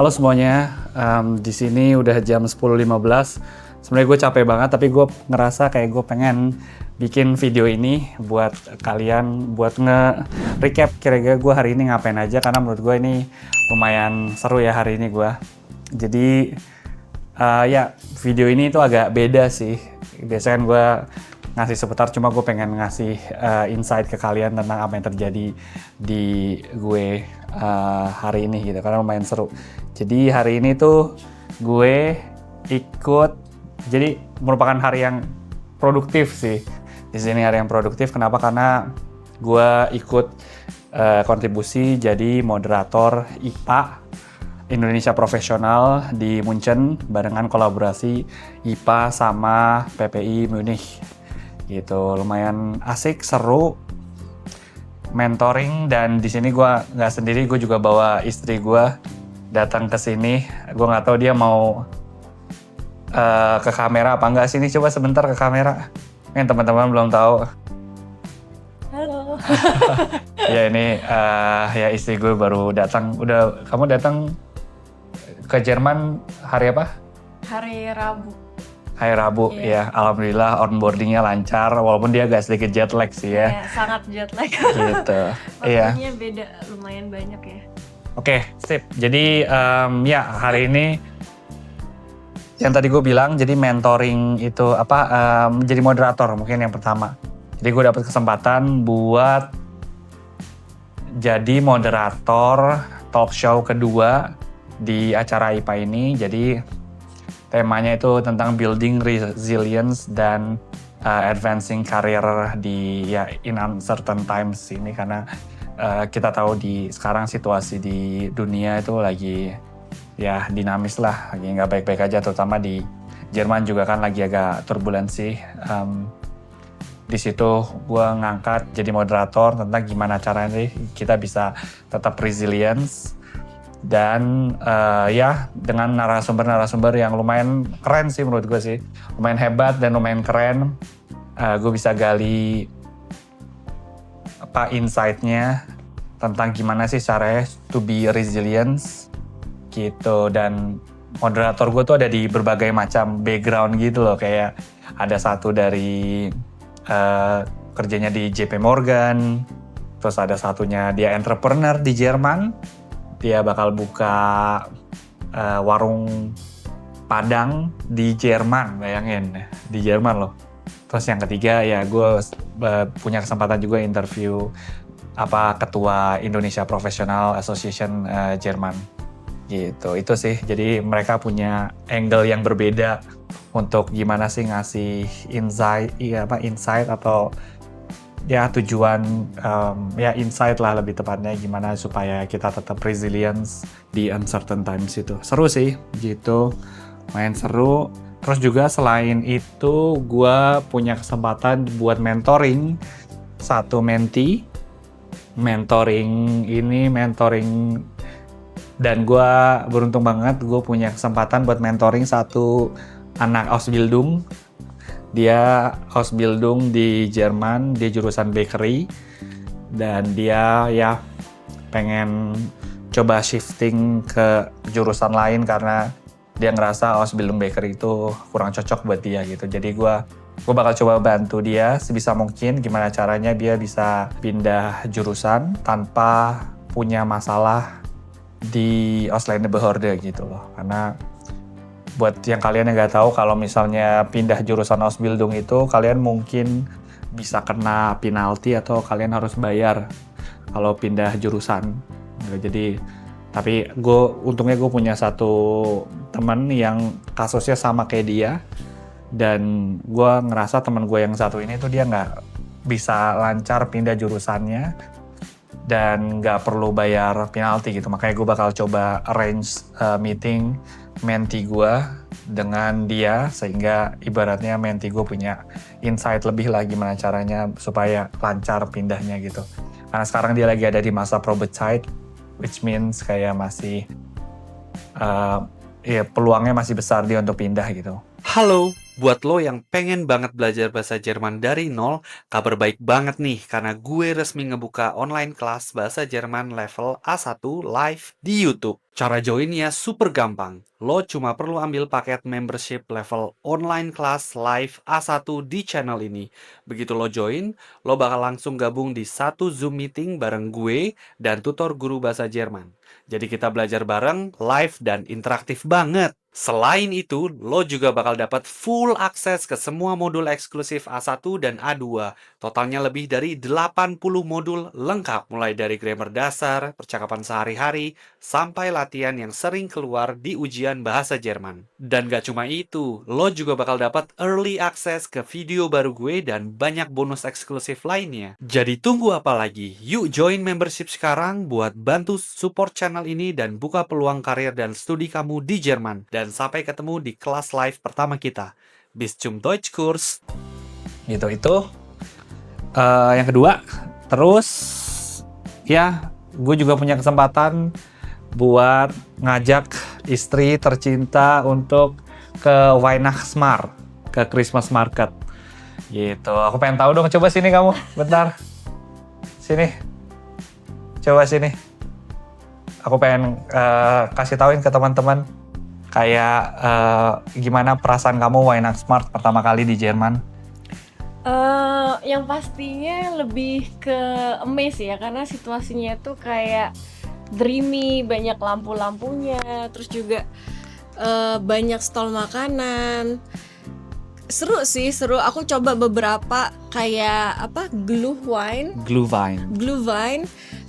Halo semuanya, di sini udah jam 10.15. Sebenarnya gue capek banget, tapi gue ngerasa kayak gue pengen bikin video ini buat kalian, buat nge-recap kira-kira gue hari ini ngapain aja, karena menurut gue ini lumayan seru ya hari ini gue. Jadi ya video ini tuh agak beda sih. Biasanya kan gue ngasih seputar, cuma gue pengen ngasih insight ke kalian tentang apa yang terjadi di gue hari ini gitu, karena lumayan seru. Jadi hari ini tuh gue ikut, jadi merupakan hari yang produktif sih. Di sini hari yang produktif, kenapa? Karena gue ikut kontribusi jadi moderator IPA Indonesia Profesional di Munchen barengan kolaborasi IPA sama PPI Munich. Gitu, lumayan asik, seru, mentoring, dan di sini gue nggak sendiri, gue juga bawa istri gue datang ke sini. Gue nggak tahu dia mau ke kamera apa enggak. Sini coba sebentar ke kamera. Yang teman-teman belum tahu. Halo. Ya ini ya istri gue baru datang. Udah, kamu datang ke Jerman hari apa? Hari Rabu. Hari Rabu, ya. Alhamdulillah onboardingnya lancar, walaupun dia agak sedikit jet lag sih ya. Iya, sangat jet lag. Gitu. Waktunya beda, lumayan banyak ya. Oke, sip. Jadi ya hari ini yang tadi gue bilang, jadi mentoring itu jadi moderator mungkin yang pertama. Jadi gue dapat kesempatan buat jadi moderator talk show kedua di acara IPA ini. Jadi temanya itu tentang building resilience dan advancing career di in uncertain times ini, karena kita tahu sekarang situasi di dunia itu lagi ya dinamis lah, lagi nggak baik-baik aja, terutama di Jerman juga kan lagi agak turbulensi. Di situ gue ngangkat jadi moderator tentang gimana caranya kita bisa tetap resilience. Dan ya dengan narasumber yang lumayan keren sih menurut gue sih, lumayan hebat dan lumayan keren. Gue bisa gali insight-nya tentang gimana sih caranya to be resilience gitu. Dan moderator gue tuh ada di berbagai macam background gitu loh, kayak ada satu dari kerjanya di JP Morgan, terus ada satunya dia entrepreneur di Jerman. Dia bakal buka warung Padang di Jerman, bayangin, di Jerman loh. Terus yang ketiga ya gue punya kesempatan juga interview ketua Indonesia Professional Association Jerman. Gitu, itu sih. Jadi mereka punya angle yang berbeda untuk gimana sih ngasih insight atau ya tujuan insight lah lebih tepatnya, gimana supaya kita tetap resilience di uncertain times itu. Seru sih gitu, main seru. Terus juga selain itu gue punya kesempatan buat mentoring satu mentee. Mentoring dan gue beruntung banget, gue punya kesempatan buat mentoring satu anak Ausbildung. Dia Ausbildung di Jerman, dia jurusan bakery, dan dia ya pengen coba shifting ke jurusan lain karena dia ngerasa Ausbildung bakery itu kurang cocok buat dia gitu. Jadi gue bakal coba bantu dia sebisa mungkin gimana caranya dia bisa pindah jurusan tanpa punya masalah di Ausländerbehörde gitu loh. Karena buat yang kalian yang nggak tahu, kalau misalnya pindah jurusan Ausbildung itu kalian mungkin bisa kena penalti atau kalian harus bayar kalau pindah jurusan. Jadi tapi untungnya gue punya satu teman yang kasusnya sama kayak dia, dan gue ngerasa teman gue yang satu ini tuh dia nggak bisa lancar pindah jurusannya dan nggak perlu bayar penalti gitu. Makanya gue bakal coba arrange meeting mentee gue dengan dia, sehingga ibaratnya mentee gue punya insight lebih lah gimana caranya supaya lancar pindahnya gitu. Karena sekarang dia lagi ada di masa probate, which means kayak masih peluangnya masih besar dia untuk pindah gitu. Halo, Buat lo yang pengen banget belajar bahasa Jerman dari nol, kabar baik banget nih karena gue resmi ngebuka online kelas bahasa Jerman level A1 live di YouTube. Cara joinnya super gampang. Lo cuma perlu ambil paket membership level online kelas live A1 di channel ini. Begitu lo join, lo bakal langsung gabung di satu Zoom meeting bareng gue dan tutor guru bahasa Jerman. Jadi kita belajar bareng, live dan interaktif banget. Selain itu, lo juga bakal dapat full akses ke semua modul eksklusif A1 dan A2. Totalnya lebih dari 80 modul lengkap, mulai dari grammar dasar, percakapan sehari-hari, sampai latihan yang sering keluar di ujian bahasa Jerman. Dan gak cuma itu, lo juga bakal dapat early access ke video baru gue dan banyak bonus eksklusif lainnya. Jadi tunggu apa lagi? Yuk join membership sekarang buat bantu support channel ini dan buka peluang karir dan studi kamu di Jerman. Dan sampai ketemu di kelas live pertama kita. Bis zum Deutschkurs. Gitu itu. Yang kedua, terus ya gue juga punya kesempatan buat ngajak istri tercinta untuk ke Weihnachtsmarkt, ke Christmas market. Gitu. Aku pengen tahu dong, coba sini kamu, bentar. Sini. Coba sini. Aku pengen kasih tauin ke teman-teman kayak gimana perasaan kamu Weihnachtsmarkt pertama kali di Jerman. Yang pastinya lebih ke amaze ya, karena situasinya tuh kayak dreamy, banyak lampu-lampunya, terus juga banyak stall makanan. Seru sih, seru. Aku coba beberapa kayak Glühwein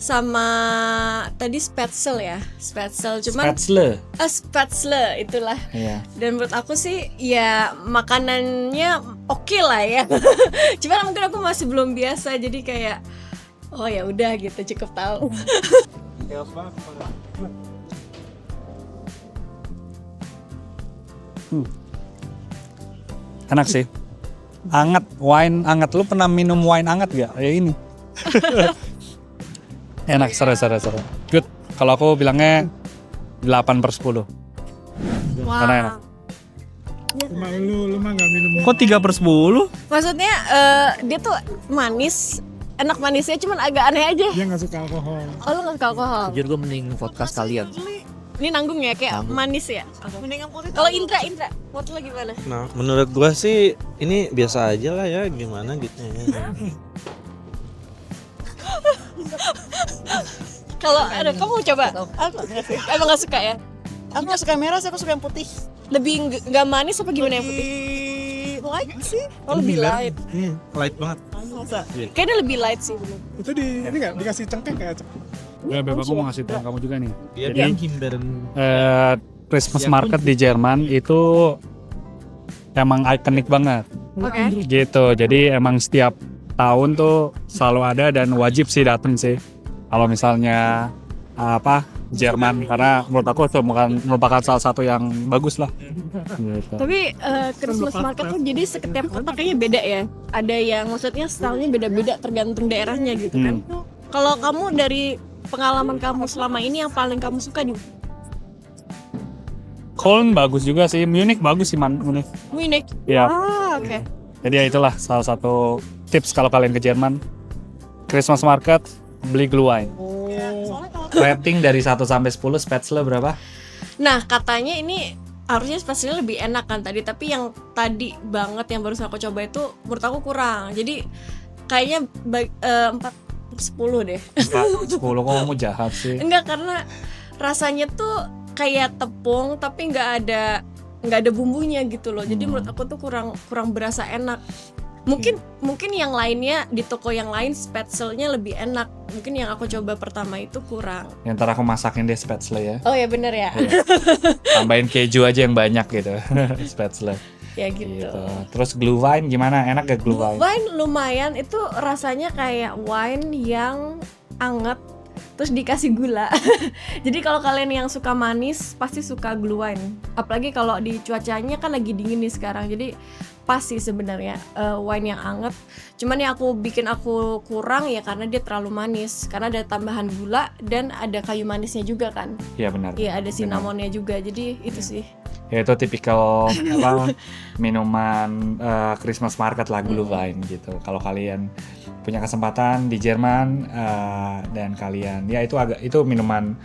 sama tadi Spätzle ya. Spätzle cuman Spätzle itulah. Iya. Dan menurut aku sih ya makanannya oke lah ya. Cuman mungkin aku masih belum biasa, jadi kayak oh ya udah gitu, cukup tahu. Enak sih. Anget, wine anget. Lu pernah minum wine anget gak? Ya ini. Enak, seru. Good. Kalau aku bilangnya 8/10. Karena enak. Lu mah gak minum. Kok 3/10? Maksudnya dia tuh manis, enak manisnya, cuman agak aneh aja. Dia gak suka alkohol. Oh, lu gak suka alkohol? Jujur gue mending vodka sekalian. Ini nanggung ya, kayak manis ya? Kalau Indra, menurut lo gimana? Nah, menurut gua sih ini biasa aja lah ya, gimana gitu ya. Kalau ada kamu coba? Emang gak suka ya? Aku gak suka yang merah sih, aku suka yang putih. Lebih nggak manis apa gimana yang putih? Light sih. Oh, lebih light. Light banget. Masa? Kayaknya lebih light sih. Itu ini gak dikasih cengkeh kayak Ya, Beb, aku mau ngasih tahu kamu juga nih. Dia Jadi, himberan. Christmas market di Jerman itu emang ikonik banget. Oke. Gitu. Jadi emang setiap tahun tuh selalu ada dan wajib sih dateng sih. Kalau misalnya Jerman, karena menurut aku itu merupakan salah satu yang bagus lah. Gitu. Tapi Christmas market tuh jadi setiap kota kayaknya beda ya. Ada yang maksudnya stylenya beda-beda tergantung daerahnya gitu kan. Kalau kamu dari pengalaman kamu selama ini yang paling kamu suka di Köln bagus juga sih, Munich bagus sih Munich. Munich? Ya. Oke. Jadi ya itulah salah satu tips kalau kalian ke Jerman. Christmas market, beli Glühwein. Rating dari 1 sampai 10 Spätzle berapa? Nah, katanya ini harusnya spesialnya lebih enak kan tadi, tapi yang tadi banget yang barusan aku coba itu menurut aku kurang. Jadi kayaknya 4/10 deh. 10, kok kamu jahat sih? Enggak, karena rasanya tuh kayak tepung tapi nggak ada bumbunya gitu loh. Jadi menurut aku tuh kurang berasa enak. Mungkin yang lainnya di toko yang lain Spätzle-nya lebih enak. Mungkin yang aku coba pertama itu kurang. Ya, ntar aku masakin deh Spätzle ya. Oh ya bener ya. Tambahin keju aja yang banyak gitu. Spätzle. Ya gitu. Terus Glühwein gimana? Enak gak Glühwein? Wine lumayan, itu rasanya kayak wine yang anget terus dikasih gula. Jadi kalau kalian yang suka manis pasti suka Glühwein. Apalagi kalau di cuacanya kan lagi dingin nih sekarang. Jadi pas sih sebenarnya wine yang anget. Cuman yang bikin aku kurang ya karena dia terlalu manis. Karena ada tambahan gula dan ada kayu manisnya juga kan. Iya benar. Iya, ada cinnamonnya juga. Jadi itu sih. yaitu tipikal apa minuman Christmas market lah, Glühwein gitu. Kalau kalian punya kesempatan di Jerman dan kalian ya itu minuman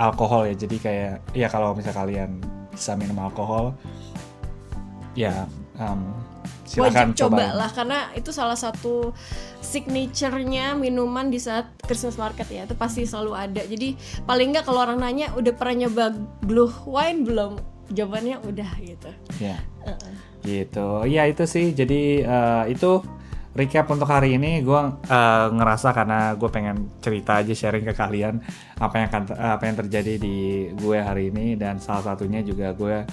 alkohol ya. Jadi kayak ya kalau misalnya kalian bisa minum alkohol ya silakan Wajib coba cobain. lah, karena itu salah satu signature-nya minuman di saat Christmas market ya, itu pasti selalu ada. Jadi paling nggak kalau orang nanya udah pernah nyoba Glühwein belum, jawabannya udah gitu. Ya. Gitu. Ya itu sih. Jadi itu recap untuk hari ini. Gue ngerasa karena gue pengen cerita aja, sharing ke kalian apa yang terjadi di gue hari ini, dan salah satunya juga gue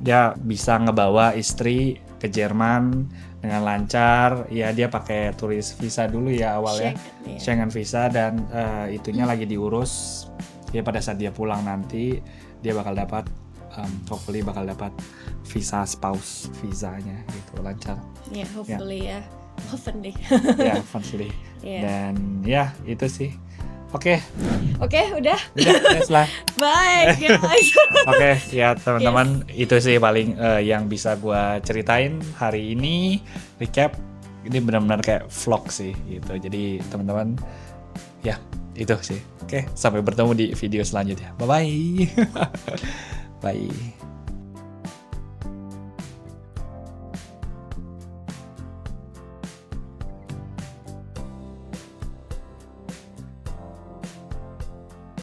dia bisa ngebawa istri ke Jerman dengan lancar. Ya dia pakai turis visa dulu ya awalnya, Schengen visa, dan itunya lagi diurus. Ya pada saat dia pulang nanti dia bakal dapat hopefully bakal dapat visa spouse visanya gitu, lancar. Ya, hopefully ya. Hopefully. Ya, hopefully. Iya. Dan ya itu sih. Oke, Oke, udah. yes lah. Bye guys. Oke, ya teman-teman, itu sih paling yang bisa gua ceritain hari ini. Recap, ini benar-benar kayak vlog sih gitu. Jadi teman-teman, ya itu sih. Oke, sampai bertemu di video selanjutnya. Bye bye. Bye.